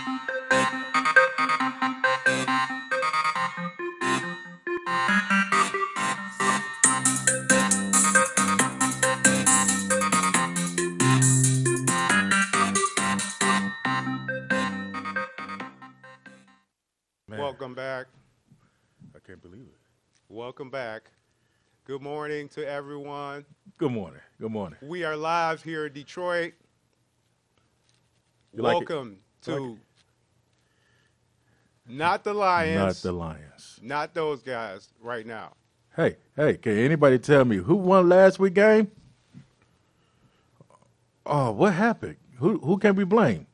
Man, Welcome back. I can't believe it. Welcome back. Good morning to everyone. Good morning. Good morning. We are live here in Detroit. You like it? Welcome You like to Not the Not Lions, the Lions. not those guys right now. Hey, can anybody tell me who won last week game? Oh, what happened? Who can we blame?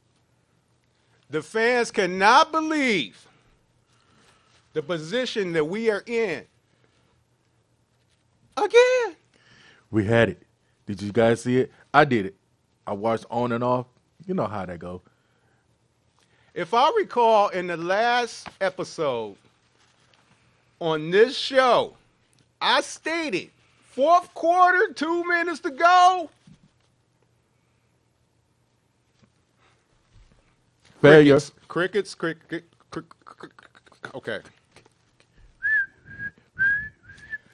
The fans cannot believe the position that we are in. Again. We had it. Did you guys see it? I did it. I watched on and off. You know how that go. If I recall in the last episode on this show, I stated fourth quarter, 2 minutes to go. Failure. Crickets. Okay.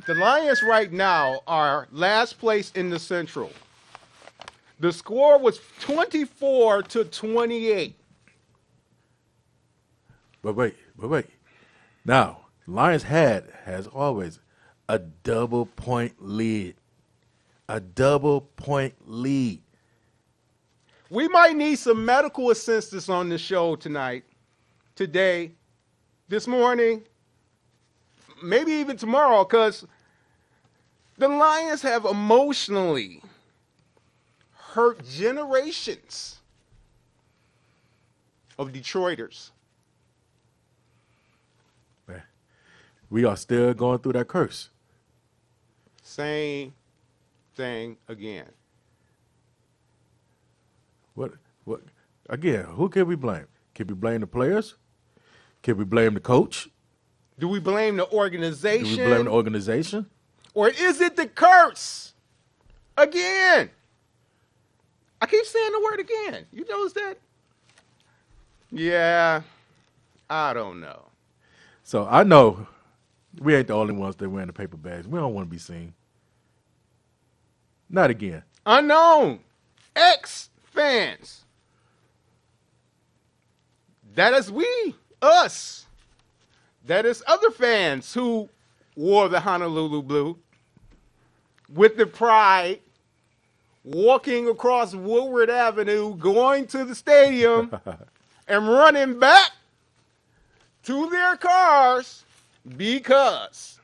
The Lions right now are last place in the Central. The score was 24-28. But wait. Now, Lions has always a double point lead. A double point lead. We might need some medical assistance on the show tonight, today, this morning, maybe even tomorrow, because the Lions have emotionally hurt generations of Detroiters. Man, we are still going through that curse. Same thing again. What again, who can we blame? Can we blame the players? Can we blame the coach? Do we blame the Do organization? we blame the organization? Or is it the curse? Again. I keep saying the word again. You notice that? Yeah, I don't know. So I know we ain't the only ones that wearing the paper bags. We don't want to be seen. Not again. Unknown. Ex-fans. That is we, us. That is other fans who wore the Honolulu blue with the pride, walking across Woodward Avenue, going to the stadium, and running back to their cars because.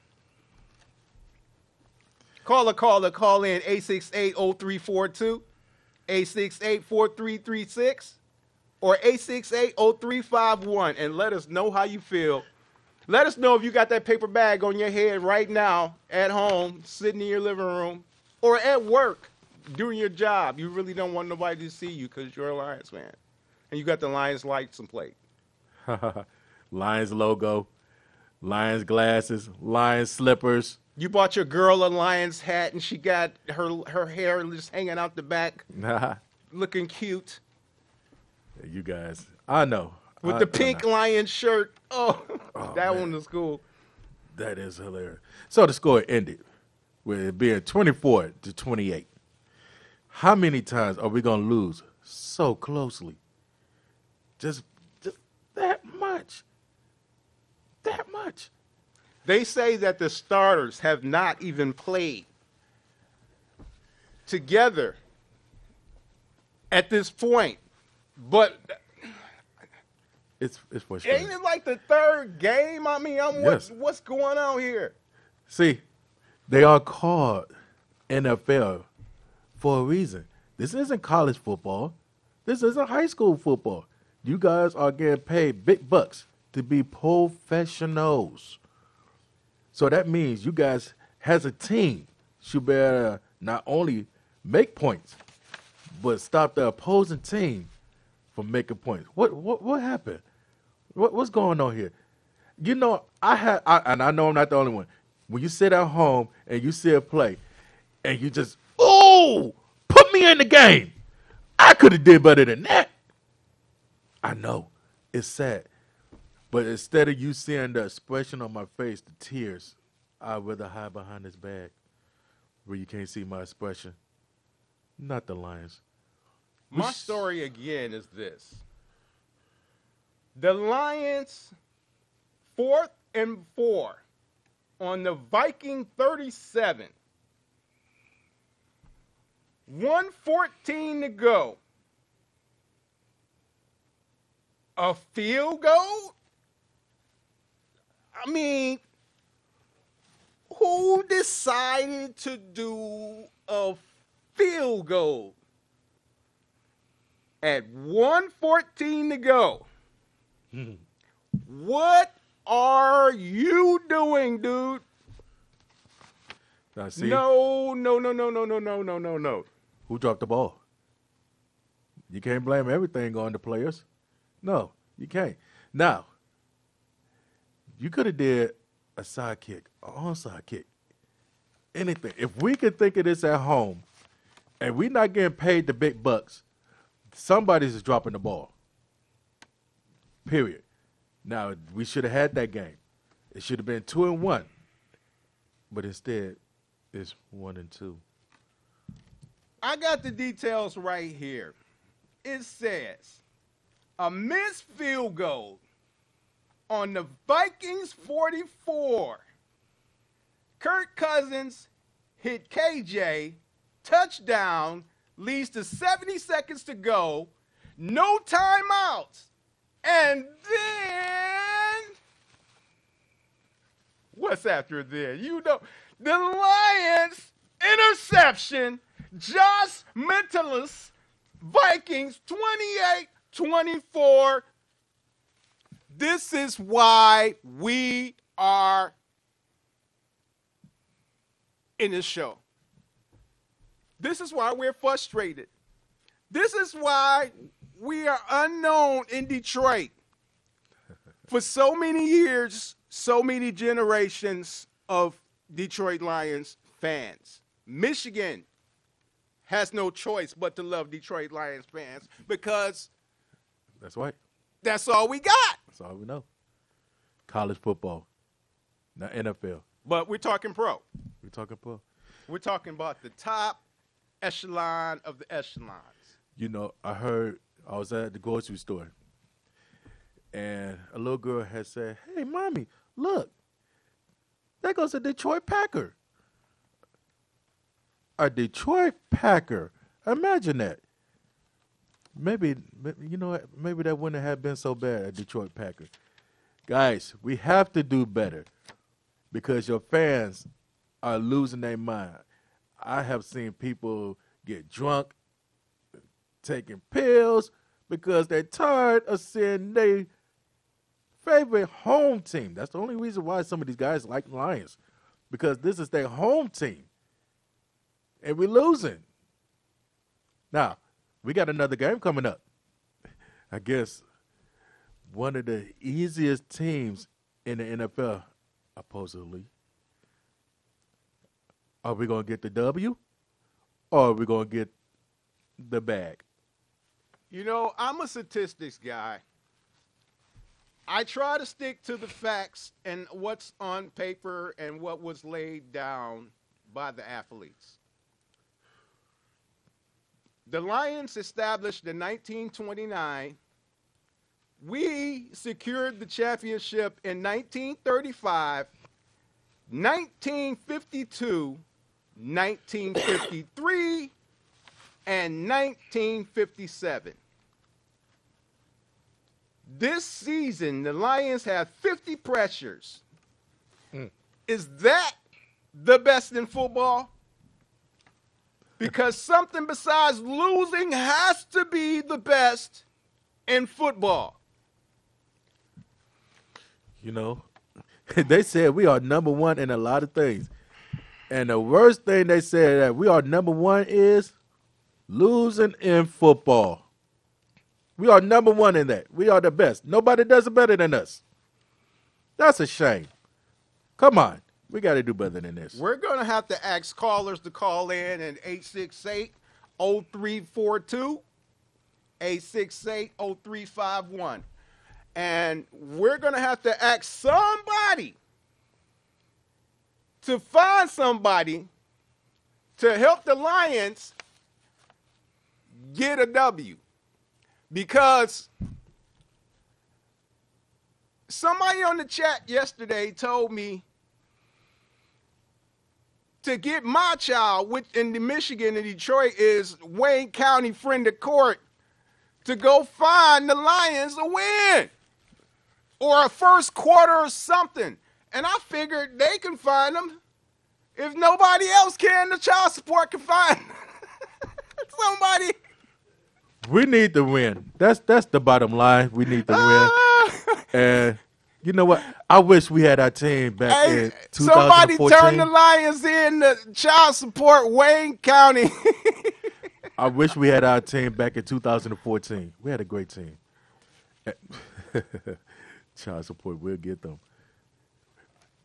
Call in 868-0342, 868-4336, or 868-0351, and let us know how you feel. Let us know if you got that paper bag on your head right now, at home, sitting in your living room, or at work, doing your job. You really don't want nobody to see you because you're a Lions fan. And you got the Lions license plate. Lions logo, Lions glasses, Lions slippers. You bought your girl a Lions hat, and she got her hair just hanging out the back, looking cute. You guys, I know. With I the pink know. Lion shirt. Oh, that man. one was cool. That is hilarious. So the score ended with it being 24-28. How many times are we going to lose so closely? Just that much. That much. They say that the starters have not even played together at this point. But It's frustrating. ain't it like the third game? I mean, Yes. what's going on here? See, they are called NFL for a reason. This isn't college football. This isn't high school football. You guys are getting paid big bucks to be professionals. So that means you guys, as a team, should better not only make points, but stop the opposing team from making points. What happened? What's going on here? You know, and I know I'm not the only one. When you sit at home and you see a play, and you just, put me in the game. I could have did better than that. I know. It's sad. But instead of you seeing the expression on my face, the tears, I'd rather hide behind this bag where you can't see my expression. Not the Lions. My story again is this. The Lions, 4th and 4 on the Viking 37. 1:14 to go. A field goal? I mean, who decided to do a field goal at 1:14 to go? What are you doing, dude? Now, see, No. who dropped the ball? You can't blame everything on the players. No, you can't. Now, you could have did a side kick, an onside kick, anything. If we could think of this at home, and we're not getting paid the big bucks, somebody's just dropping the ball. Period. Now, we should have had that game. It should have been 2-1. But instead, it's 1-2. I got the details right here. It says a missed field goal on the Vikings 44. Kirk Cousins hit KJ, touchdown, leads to 70 seconds to go, no timeouts. And then, what's after then? You know, the Lions interception, Josh Metellus, Vikings 28-24. This is why we are in this show. This is why we're frustrated. This is why we are unknown in Detroit. For so many years, so many generations of Detroit Lions fans. Michigan has no choice but to love Detroit Lions fans because That's right. that's all we got. That's all we know. College football, not NFL. But we're talking pro. We're talking pro. We're talking about the top echelon of the echelons. You know, I was at the grocery store, and a little girl had said, "Hey, mommy, look, there goes a Detroit Packer." A Detroit Packer. Imagine that. Maybe you know what? Maybe that wouldn't have been so bad, a Detroit Packer. Guys, we have to do better because your fans are losing their mind. I have seen people get drunk, taking pills because they're tired of seeing their favorite home team. That's the only reason why some of these guys like Lions, because this is their home team. And we're losing. Now, we got another game coming up. I guess one of the easiest teams in the NFL, supposedly. Are we going to get the W or are we going to get the bag? You know, I'm a statistics guy. I try to stick to the facts and what's on paper and what was laid down by the athletes. The Lions established in 1929. We secured the championship in 1935, 1952, 1953, and 1957. This season, the Lions have 50 pressures. Is that the best in football? Because something besides losing has to be the best in football. You know, they said we are number one in a lot of things. And the worst thing they said that we are number one is losing in football. We are number one in that. We are the best. Nobody does it better than us. That's a shame. Come on. We got to do better than this. We're going to have to ask callers to call in at 868-0342, 868-0351. And we're going to have to ask somebody to find somebody to help the Lions get a W. Because somebody on the chat yesterday told me to get my child, which in the Michigan and Detroit is Wayne County Friend of Court, to go find the Lions a win or a first quarter or something. And I figured they can find them. If nobody else can, the child support can find somebody. We need to win. That's the bottom line. We need to win. And you know what? I wish we had our team back in 2014. Somebody turn the Lions in to child support Wayne County. I wish we had our team back in 2014. We had a great team. Child support, we'll get them.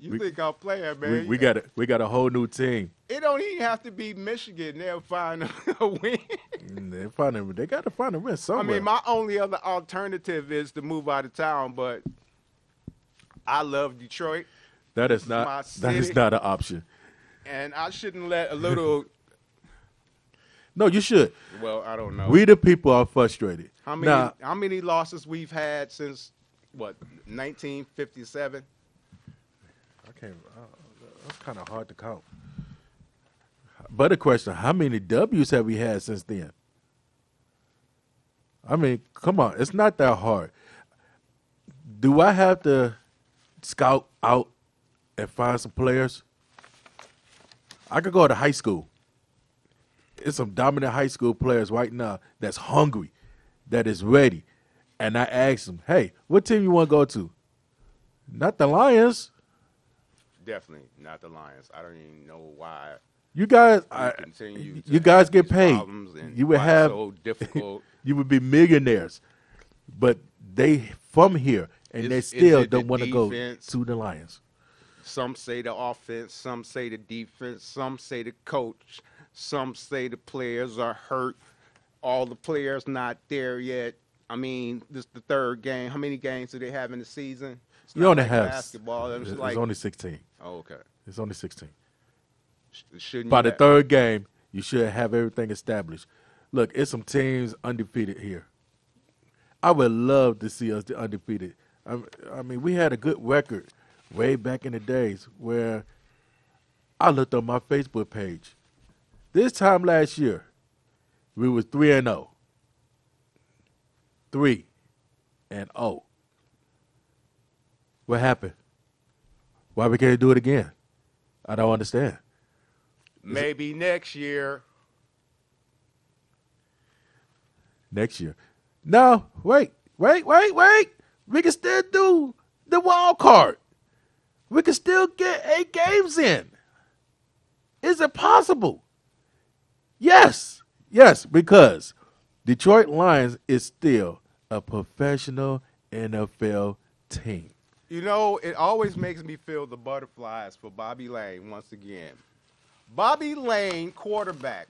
You think I'm playing, man? We got a whole new team. It don't even have to be Michigan. They'll find a win. They got to find a win somewhere. I mean, my only other alternative is to move out of town, but I love Detroit. That is not an option. And I shouldn't let a little. No, you should. Well, I don't know. We the people are frustrated. How many losses we've had since 1957? I can't. That's kind of hard to count. But the question: how many W's have we had since then? I mean, come on, it's not that hard. Do I have to scout out and find some players? I could go to high school. It's some dominant high school players right now that's hungry, that is ready. And I ask them, hey, what team you want to go to? Not the Lions. Definitely not the Lions. I don't even know why. You guys get paid. You would have so difficult. You would be millionaires. But they from here and they still don't want to go to the Lions. Some say the offense, some say the defense, some say the coach, some say the players are hurt. All the players not there yet. I mean, this is the third game. How many games do they have in the season? It's you only like have basketball. It's only 16. Oh, okay. It's only 16. Shouldn't By the third game, you should have everything established. Look, it's some teams undefeated here. I would love to see us undefeated. I mean, we had a good record way back in the days where I looked on my Facebook page. This time last year, we was 3-0. 3-0. What happened? Why we can't do it again? I don't understand. Maybe next year. Next year. No, wait. We can still do the wild card. We can still get 8 games in. Is it possible? Yes, because Detroit Lions is still a professional NFL team. You know, it always makes me feel the butterflies for Bobby Lane once again. Bobby Lane, quarterback.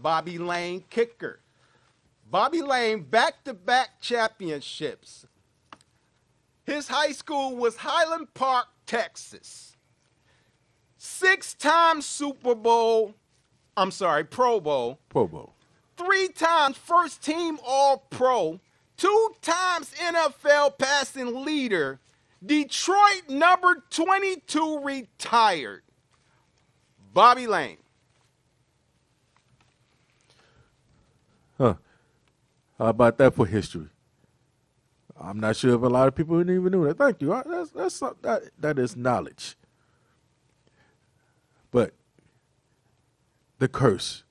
Bobby Lane, kicker. Bobby Lane, back-to-back championships. His high school was Highland Park, Texas. 6-time Pro Bowl. 3 times first team All-Pro. 2 times NFL passing leader. Detroit number 22 retired. Bobby Lane. Huh. How about that for history? I'm not sure if a lot of people even knew that. Thank you. That is knowledge. But the curse.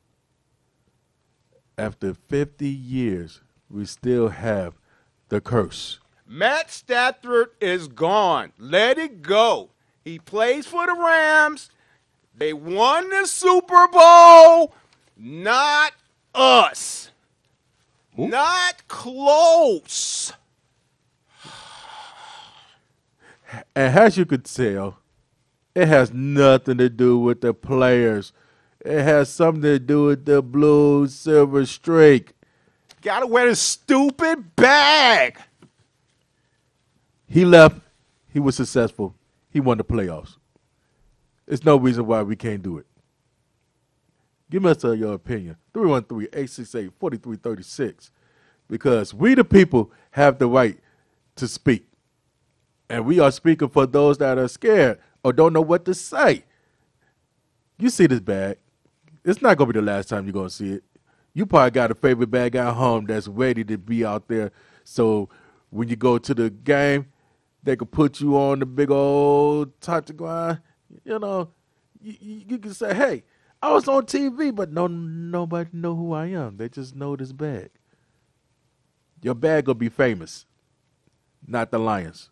After 50 years, we still have the curse. Matt Stafford is gone. Let it go. He plays for the Rams. They won the Super Bowl. Not us. Ooh. Not close. And as you could tell, it has nothing to do with the players. It has something to do with the blue silver streak. Gotta wear the stupid bag. He left. He was successful. He won the playoffs. There's no reason why we can't do it. Give us your opinion. 313-868-4336. Because we the people have the right to speak. And we are speaking for those that are scared or don't know what to say. You see this bag. It's not going to be the last time you're going to see it. You probably got a favorite bag at home that's ready to be out there. So when you go to the game, they can put you on the big old touchdown. You know, you can say, hey, I was on TV, but nobody know who I am. They just know this bag. Your bag will be famous, not the Lions.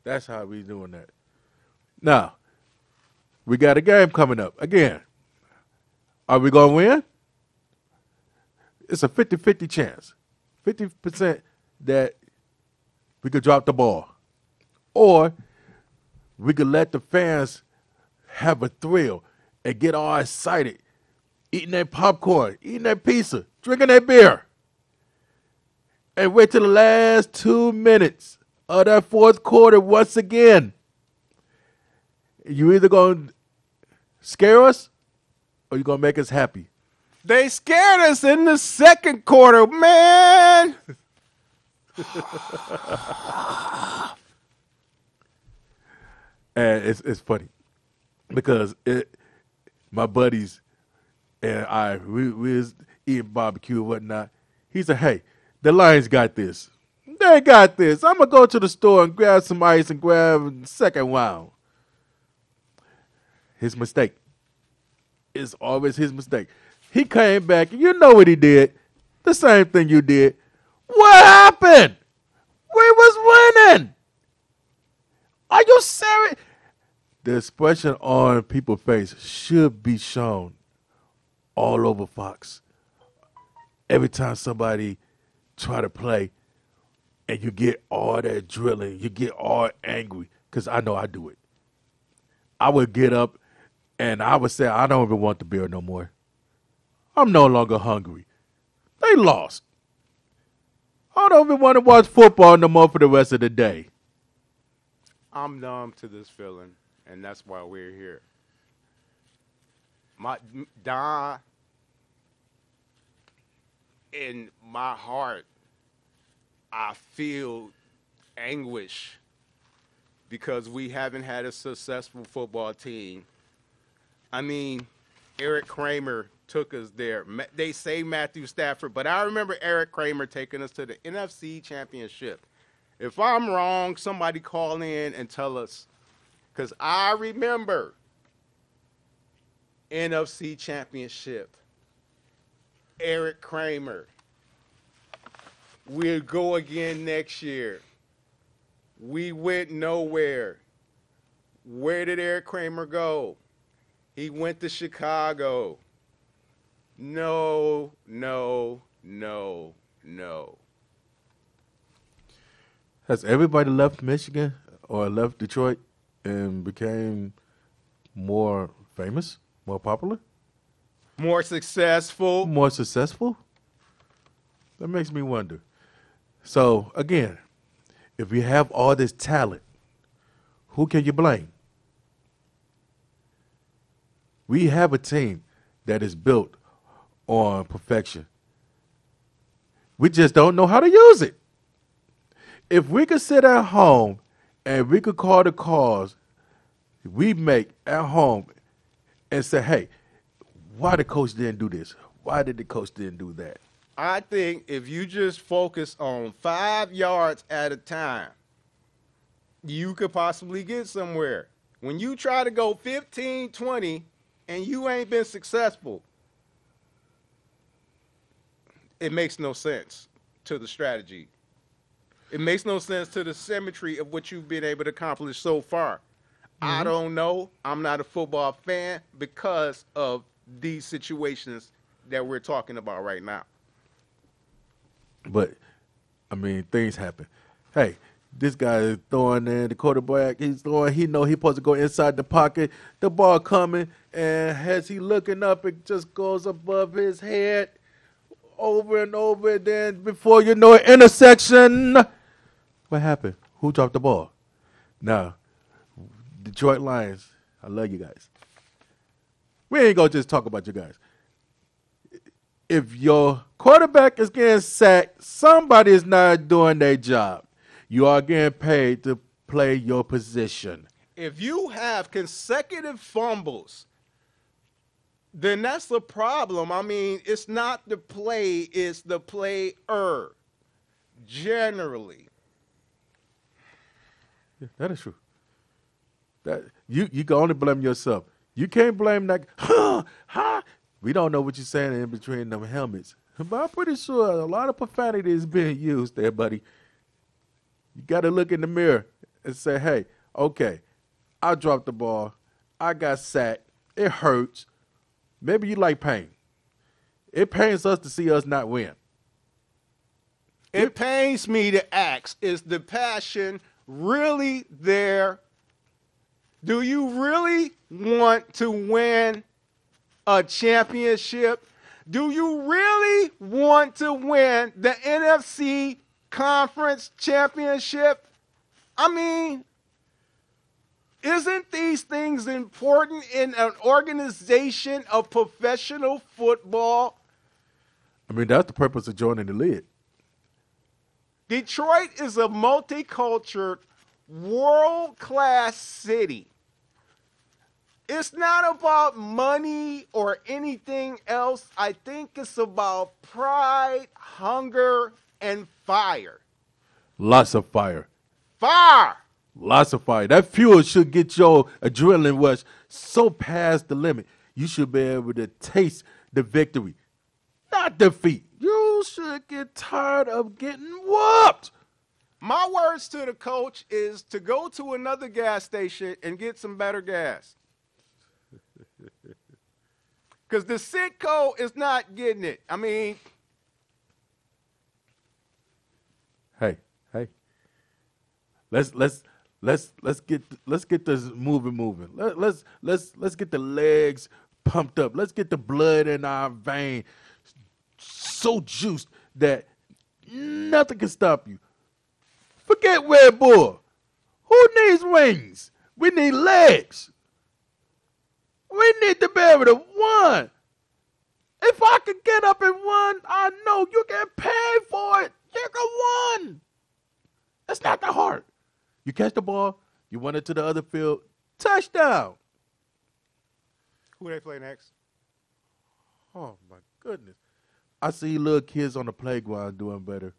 That's how we doing that. Now, we got a game coming up. Again, are we going to win? It's a 50-50 chance. 50% that we could drop the ball. Or we could let the fans have a thrill and get all excited, eating that popcorn, eating that pizza, drinking that beer, and wait till the last 2 minutes of that fourth quarter once again. You either going to scare us or you going to make us happy. They scared us in the second quarter, man. And it's funny because my buddies and we was eating barbecue and whatnot. He said, hey, the Lions got this. They got this. I'm going to go to the store and grab some ice and grab a second round. His mistake. It's always his mistake. He came back, and you know what he did. The same thing you did. What happened? We was winning. Are you serious? The expression on people's face should be shown all over Fox. Every time somebody try to play and you get all that drilling, you get all angry, because I know I do it. I would get up and I would say, I don't even want the beer no more. I'm no longer hungry. They lost. I don't even want to watch football no more for the rest of the day. I'm numb to this feeling, and that's why we're here. Don, in my heart, I feel anguish because we haven't had a successful football team. I mean, Eric Kramer took us there. They say Matthew Stafford, but I remember Eric Kramer taking us to the NFC Championship. If I'm wrong, somebody call in and tell us, because I remember NFC Championship, Eric Kramer. We'll go again next year. We went nowhere. Where did Eric Kramer go? He went to Chicago. No. Has everybody left Michigan or left Detroit and became more famous, more popular? More successful? More successful? That makes me wonder. So, again, if you have all this talent, who can you blame? We have a team that is built on perfection. We just don't know how to use it. If we could sit at home and we could call the calls we make at home and say, hey, why the coach didn't do this? Why did the coach didn't do that? I think if you just focus on 5 yards at a time, you could possibly get somewhere. When you try to go 15, 20, and you ain't been successful, it makes no sense to the strategy. It makes no sense to the symmetry of what you've been able to accomplish so far. Mm-hmm. I don't know. I'm not a football fan because of these situations that we're talking about right now. But, I mean, things happen. Hey, this guy is throwing in the quarterback. He's throwing. He know he's supposed to go inside the pocket. The ball coming, and as he looking up, it just goes above his head over and over. And then before you know it, intersection. What happened? Who dropped the ball? Now, Detroit Lions, I love you guys. We ain't going to just talk about you guys. If your quarterback is getting sacked, somebody is not doing their job. You are getting paid to play your position. If you have consecutive fumbles, then that's the problem. I mean, it's not the play, it's the player, generally. Yeah, that is true. That you can only blame yourself. You can't blame that. We don't know what you're saying in between them helmets. But I'm pretty sure a lot of profanity is being used there, buddy. You got to look in the mirror and say, hey, okay, I dropped the ball. I got sacked. It hurts. Maybe you like pain. It pains us to see us not win. It pains me to ask, is the passion really there? Do you really want to win a championship? Do you really want to win the NFC Conference Championship? I mean, isn't these things important in an organization of professional football? I mean, that's the purpose of joining the league. Detroit is a multicultural, world-class city. It's not about money or anything else. I think it's about pride, hunger, and fire. Lots of fire. Fire! Lots of fire. That fuel should get your adrenaline rush so past the limit. You should be able to taste the victory, not defeat. You should get tired of getting whooped. My words to the coach is to go to another gas station and get some better gas. Because the Citgo is not getting it. I mean, hey, let's get this moving. Let's get the legs pumped up. Let's get the blood in our vein so juiced that nothing can stop you. Forget Red Bull. Who needs wings? We need legs. We need to be able to run. If I could get up and run, I know you get paid for it. You can run. It's not that hard. You catch the ball, you run it to the other field, touchdown. who they play next? Oh, my goodness. I see little kids on the playground doing better.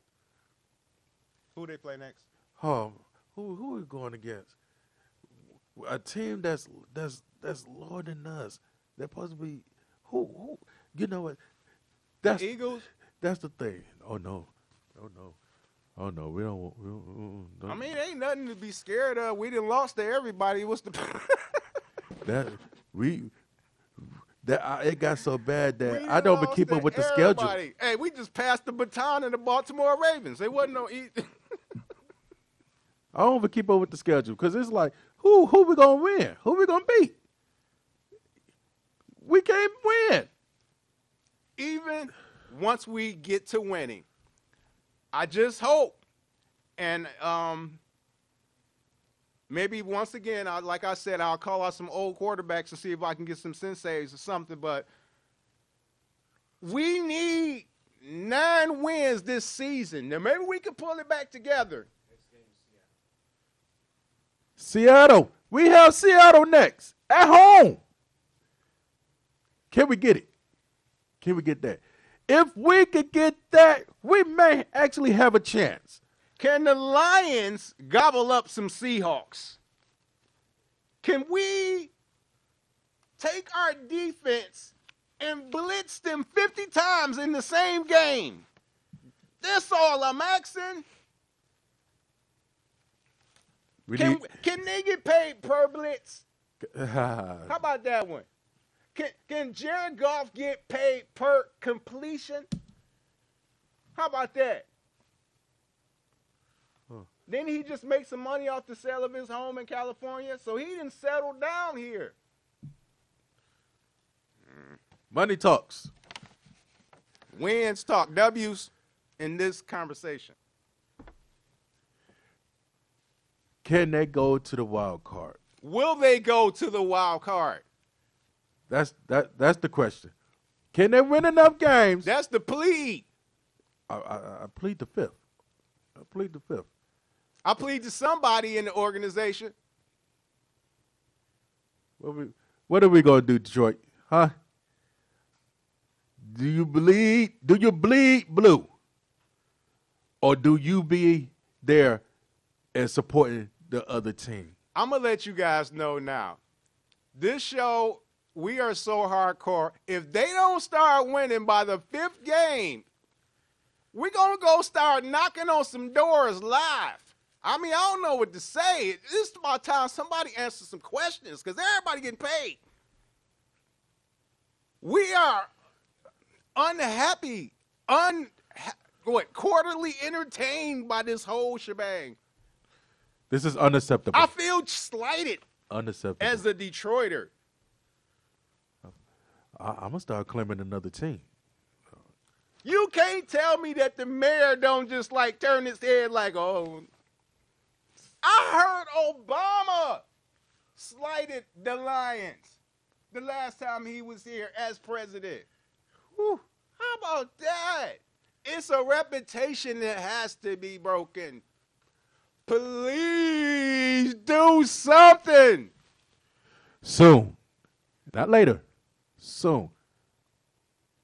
Who they play next? Oh, who are we going against? A team that's lower than us. They're supposed to be who? You know what? That's The Eagles? That's the thing. Oh no. We don't. I mean, ain't nothing to be scared of. We done lost to everybody. What's the it got so bad that We I don't even lost keep to up with the schedule. everybody. Hey, we just passed the baton in the Baltimore Ravens. They wasn't no I don't even keep up with the schedule because it's like, who we gonna win? Who we gonna beat? We can't win. Even once we get to winning, I just hope, and maybe once again, like I said, I'll call out some old quarterbacks and see if I can get some senseis or something, but we need 9 wins this season. Now, maybe we can pull it back together. Seattle. We have Seattle next at home. Can we get it? Can we get that? If we could get that, we may actually have a chance. Can the Lions gobble up some Seahawks? Can we take our defense and blitz them 50 times in the same game? That's all I'm asking. Can they get paid per blitz? How about that one? Can Jared Goff get paid per completion? How about that? Didn't he just make some money off the sale of his home in California? So he didn't settle down here. Money talks. Wins talk. W's in this conversation. Can they go to the wild card? Will they go to the wild card? That's the question. Can they win enough games? That's the plea. I plead the fifth. I plead the fifth. I plead to somebody in the organization. What are we gonna do, Detroit? Huh? Do you bleed blue? Or do you be there and supporting the other team? I'm going to let you guys know now. This show, we are so hardcore. If they don't start winning by the 5th game, we're going to go start knocking on some doors live. I mean, I don't know what to say. It's about time somebody answers some questions because everybody getting paid. We are unhappy, quarterly entertained by this whole shebang. This is unacceptable. I feel slighted Unacceptable. as a Detroiter. I'm going to start claiming another team. You can't tell me that the mayor don't just like turn his head like, oh. I heard Obama slighted the Lions the last time he was here as president. Whew. How about that? It's a reputation that has to be broken. Please do something. Soon. Not later. Soon.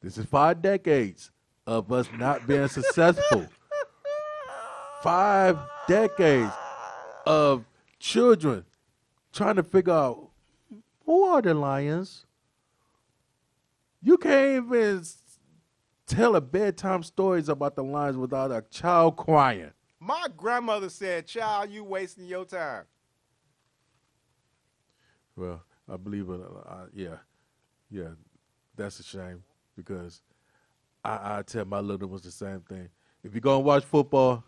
This is 5 decades of us not being successful. 5 decades of children trying to figure out who are the Lions. You can't even tell a bedtime stories about the Lions without a child crying. My grandmother said, child, you wasting your time. Well, I believe it. Yeah, that's a shame because I tell my little ones the same thing. If you're going to watch football,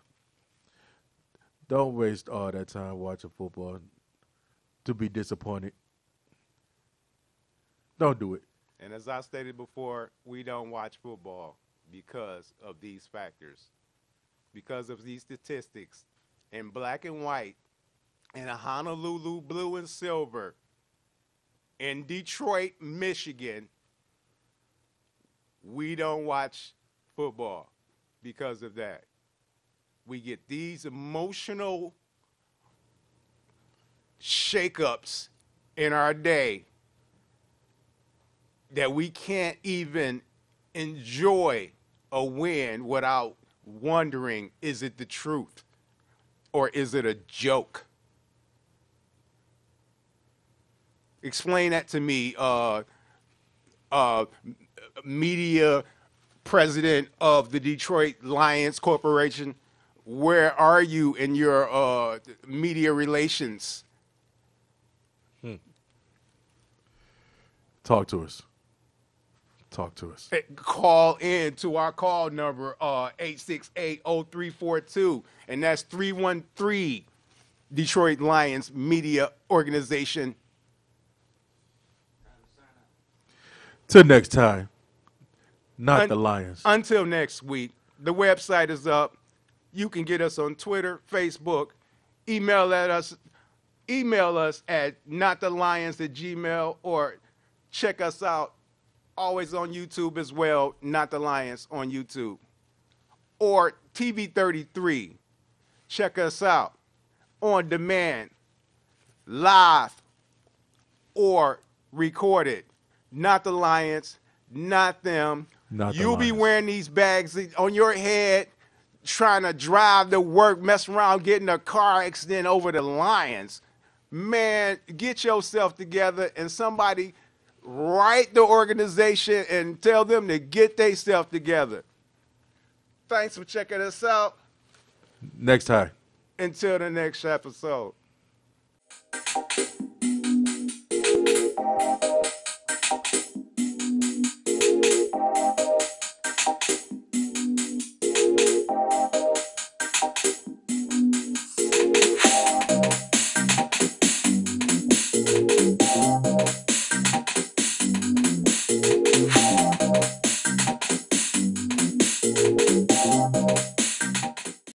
don't waste all that time watching football to be disappointed. Don't do it. And as I stated before, we don't watch football because of these factors, because of these statistics in black and white, in a Honolulu blue and silver, in Detroit, Michigan. We don't watch football because of that. We get these emotional shakeups in our day that we can't even enjoy a win without wondering, is it the truth or is it a joke? Explain that to me, media president of the Detroit Lions Corporation. Where are you in your media relations? Talk to us. Talk to us. Call in to our call number, 868-0342, and that's 313 Detroit Lions Media Organization. Till next time, not the Lions. Until next week, the website is up. You can get us on Twitter, Facebook, email us at notthe.lions@gmail.com, or check us out always on YouTube as well, Not the Lions on YouTube. Or TV33. Check us out on demand, live, or recorded. Not the Lions, not them. Not the You'll be Lions. wearing these bags on your head, trying to drive to work, mess around, getting a car accident over the Lions. Man, get yourself together and somebody write the organization and tell them to get themselves together. Thanks for checking us out. Next time. Until the next episode.